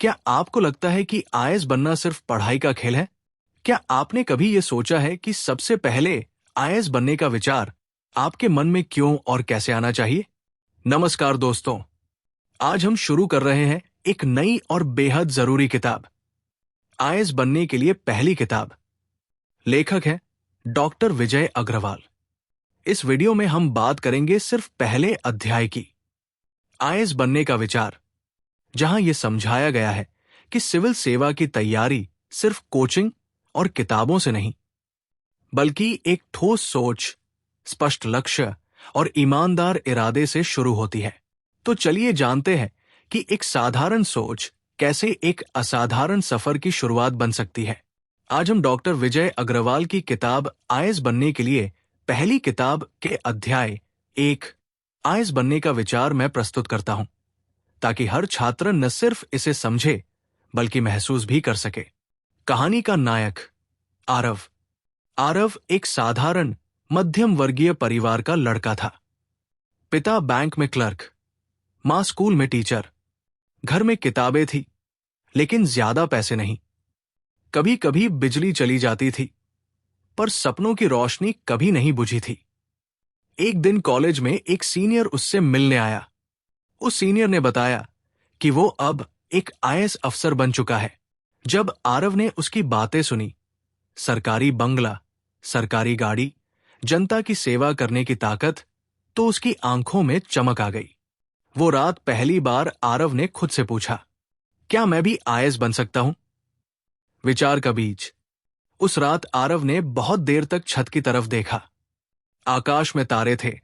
क्या आपको लगता है कि आईएएस बनना सिर्फ पढ़ाई का खेल है? क्या आपने कभी ये सोचा है कि सबसे पहले आईएएस बनने का विचार आपके मन में क्यों और कैसे आना चाहिए? नमस्कार दोस्तों, आज हम शुरू कर रहे हैं एक नई और बेहद जरूरी किताब, आईएएस बनने के लिए पहली किताब। लेखक है डॉक्टर विजय अग्रवाल। इस वीडियो में हम बात करेंगे सिर्फ पहले अध्याय की, आईएएस बनने का विचार, जहां यह समझाया गया है कि सिविल सेवा की तैयारी सिर्फ कोचिंग और किताबों से नहीं, बल्कि एक ठोस सोच, स्पष्ट लक्ष्य और ईमानदार इरादे से शुरू होती है। तो चलिए जानते हैं कि एक साधारण सोच कैसे एक असाधारण सफर की शुरुआत बन सकती है। आज हम डॉक्टर विजय अग्रवाल की किताब आईएएस बनने के लिए पहली किताब के अध्याय 1 आईएएस बनने का विचार मैं प्रस्तुत करता हूं, ताकि हर छात्र न सिर्फ इसे समझे बल्कि महसूस भी कर सके। कहानी का नायक आरव। आरव एक साधारण मध्यम वर्गीय परिवार का लड़का था। पिता बैंक में क्लर्क, मां स्कूल में टीचर। घर में किताबें थी, लेकिन ज्यादा पैसे नहीं। कभी कभी बिजली चली जाती थी, पर सपनों की रोशनी कभी नहीं बुझी थी। एक दिन कॉलेज में एक सीनियर उससे मिलने आया। उस सीनियर ने बताया कि वो अब एक आईएएस अफसर बन चुका है। जब आरव ने उसकी बातें सुनी, सरकारी बंगला, सरकारी गाड़ी, जनता की सेवा करने की ताकत, तो उसकी आंखों में चमक आ गई। वो रात पहली बार आरव ने खुद से पूछा, क्या मैं भी आईएएस बन सकता हूं? विचार का बीज। उस रात आरव ने बहुत देर तक छत की तरफ देखा। आकाश में तारे थे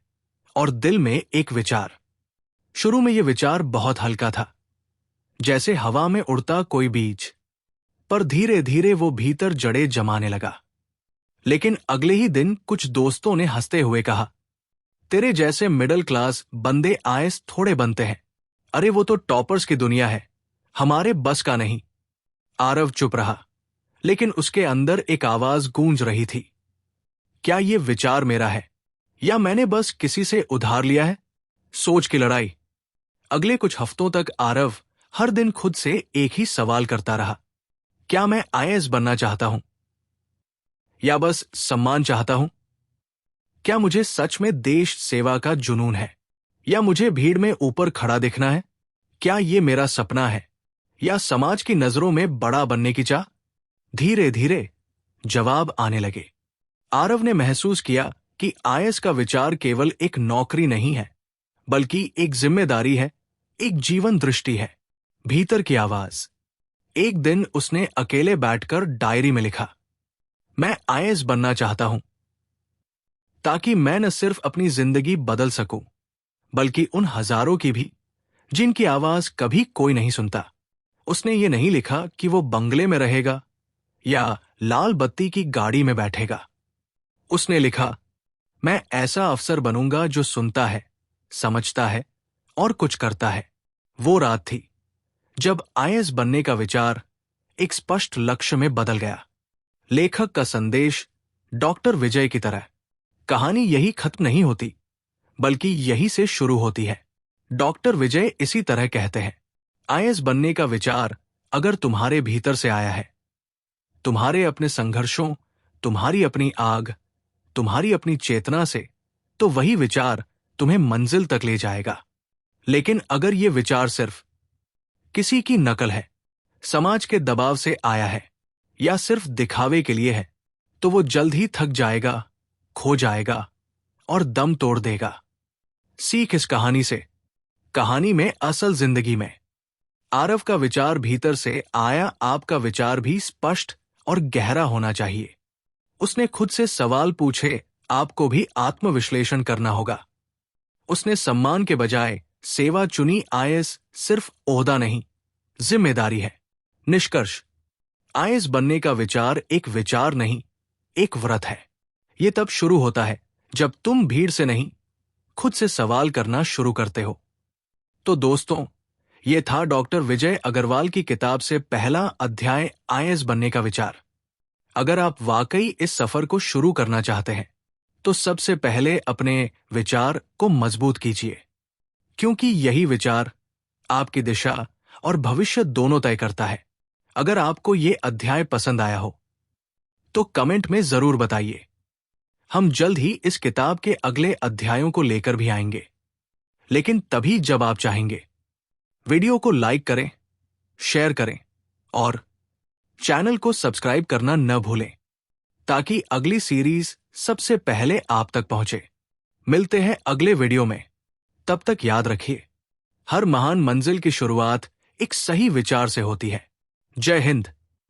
और दिल में एक विचार। शुरू में यह विचार बहुत हल्का था, जैसे हवा में उड़ता कोई बीज, पर धीरे धीरे वो भीतर जड़ें जमाने लगा। लेकिन अगले ही दिन कुछ दोस्तों ने हंसते हुए कहा, तेरे जैसे मिडिल क्लास बंदे आईएएस थोड़े बनते हैं। अरे वो तो टॉपर्स की दुनिया है, हमारे बस का नहीं। आरव चुप रहा, लेकिन उसके अंदर एक आवाज गूंज रही थी, क्या ये विचार मेरा है या मैंने बस किसी से उधार लिया है? सोच की लड़ाई। अगले कुछ हफ्तों तक आरव हर दिन खुद से एक ही सवाल करता रहा, क्या मैं आईएएस बनना चाहता हूं या बस सम्मान चाहता हूं? क्या मुझे सच में देश सेवा का जुनून है या मुझे भीड़ में ऊपर खड़ा दिखना है? क्या ये मेरा सपना है या समाज की नजरों में बड़ा बनने की चाह? धीरे धीरे जवाब आने लगे। आरव ने महसूस किया कि आईएएस का विचार केवल एक नौकरी नहीं है, बल्कि एक जिम्मेदारी है, एक जीवन दृष्टि है। भीतर की आवाज। एक दिन उसने अकेले बैठकर डायरी में लिखा, मैं आईएएस बनना चाहता हूं, ताकि मैं न सिर्फ अपनी जिंदगी बदल सकूं, बल्कि उन हजारों की भी जिनकी आवाज कभी कोई नहीं सुनता। उसने ये नहीं लिखा कि वो बंगले में रहेगा या लाल बत्ती की गाड़ी में बैठेगा। उसने लिखा, मैं ऐसा अफसर बनूंगा जो सुनता है, समझता है और कुछ करता है। वो रात थी जब आईएएस बनने का विचार एक स्पष्ट लक्ष्य में बदल गया। लेखक का संदेश डॉक्टर विजय की तरह। कहानी यही खत्म नहीं होती, बल्कि यही से शुरू होती है। डॉक्टर विजय इसी तरह कहते हैं, आईएएस बनने का विचार अगर तुम्हारे भीतर से आया है, तुम्हारे अपने संघर्षों, तुम्हारी अपनी आग, तुम्हारी अपनी चेतना से, तो वही विचार तुम्हें मंजिल तक ले जाएगा। लेकिन अगर ये विचार सिर्फ किसी की नकल है, समाज के दबाव से आया है या सिर्फ दिखावे के लिए है, तो वो जल्द ही थक जाएगा, खो जाएगा और दम तोड़ देगा। सीख इस कहानी से, कहानी में असल जिंदगी में। आरव का विचार भीतर से आया, आपका विचार भी स्पष्ट और गहरा होना चाहिए। उसने खुद से सवाल पूछे, आपको भी आत्मविश्लेषण करना होगा। उसने सम्मान के बजाय सेवा चुनी। आईएएस सिर्फ ओहदा नहीं, जिम्मेदारी है। निष्कर्ष, आईएएस बनने का विचार एक विचार नहीं, एक व्रत है। यह तब शुरू होता है जब तुम भीड़ से नहीं, खुद से सवाल करना शुरू करते हो। तो दोस्तों, यह था डॉक्टर विजय अग्रवाल की किताब से पहला अध्याय, आईएएस बनने का विचार। अगर आप वाकई इस सफर को शुरू करना चाहते हैं, तो सबसे पहले अपने विचार को मजबूत कीजिए, क्योंकि यही विचार आपकी दिशा और भविष्य दोनों तय करता है। अगर आपको ये अध्याय पसंद आया हो तो कमेंट में जरूर बताइए। हम जल्द ही इस किताब के अगले अध्यायों को लेकर भी आएंगे, लेकिन तभी जब आप चाहेंगे। वीडियो को लाइक करें, शेयर करें और चैनल को सब्सक्राइब करना न भूलें, ताकि अगली सीरीज सबसे पहले आप तक पहुंचे। मिलते हैं अगले वीडियो में। तब तक याद रखिए, हर महान मंजिल की शुरुआत एक सही विचार से होती है। जय हिंद।